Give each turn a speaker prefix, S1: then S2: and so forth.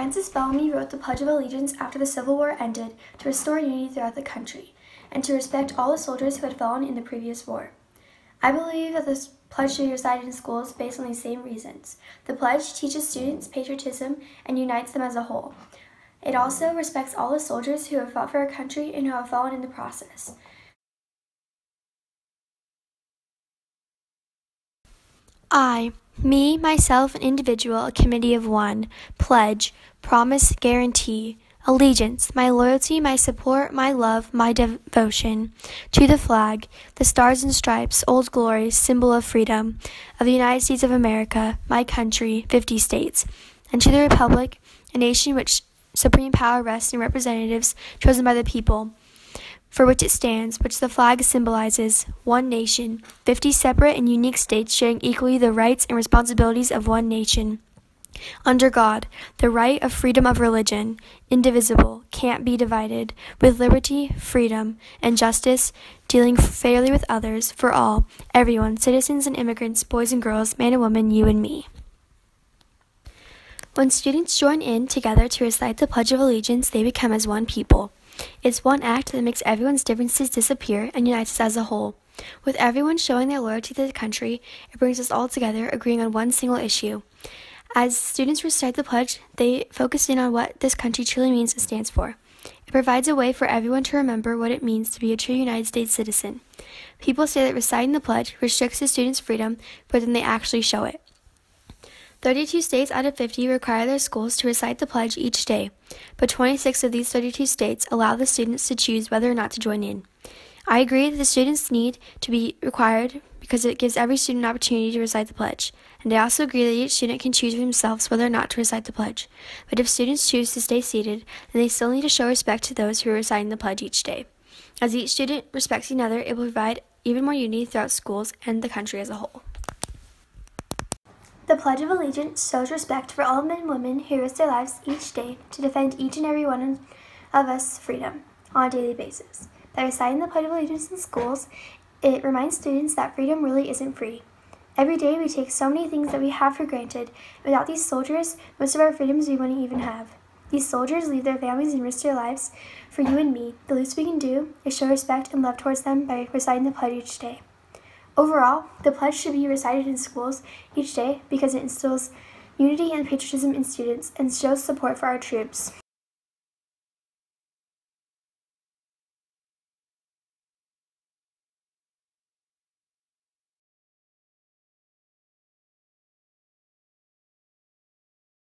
S1: Francis Bellamy wrote the Pledge of Allegiance after the Civil War ended to restore unity throughout the country and to respect all the soldiers who had fallen in the previous war. I believe that this pledge should be recited in schools based on these same reasons. The pledge teaches students patriotism and unites them as a whole. It also respects all the soldiers who have fought for our country and who have fallen in the process.
S2: I, me, myself, an individual, a committee of one, pledge, promise, guarantee, allegiance, my loyalty, my support, my love, my devotion, to the flag, the stars and stripes, old glory, symbol of freedom, of the United States of America, my country, 50 states, and to the republic, a nation which supreme power rests in representatives chosen by the people, for which it stands, which the flag symbolizes, one nation, 50 separate and unique states sharing equally the rights and responsibilities of one nation. Under God, the right of freedom of religion, indivisible, can't be divided, with liberty, freedom, and justice, dealing fairly with others, for all, everyone, citizens and immigrants, boys and girls, man and woman, you and me. When students join in together to recite the Pledge of Allegiance, they become as one people. It's one act that makes everyone's differences disappear and unites us as a whole. With everyone showing their loyalty to the country, it brings us all together, agreeing on one single issue. As students recite the pledge, they focus in on what this country truly means and stands for. It provides a way for everyone to remember what it means to be a true United States citizen. People say that reciting the pledge restricts the students' freedom, but then they actually show it. 32 states out of 50 require their schools to recite the pledge each day, but 26 of these 32 states allow the students to choose whether or not to join in. I agree that the students need to be required because it gives every student an opportunity to recite the pledge, and I also agree that each student can choose for themselves whether or not to recite the pledge. But if students choose to stay seated, then they still need to show respect to those who are reciting the pledge each day. As each student respects another, it will provide even more unity throughout schools and the country as a whole.
S1: The Pledge of Allegiance shows respect for all men and women who risk their lives each day to defend each and every one of us freedom on a daily basis. By reciting the Pledge of Allegiance in schools, it reminds students that freedom really isn't free. Every day we take so many things that we have for granted. Without these soldiers, most of our freedoms we wouldn't even have. These soldiers leave their families and risk their lives for you and me. The least we can do is show respect and love towards them by reciting the pledge each day. Overall, the pledge should be recited in schools each day because it instills unity and patriotism in students and shows support for our troops.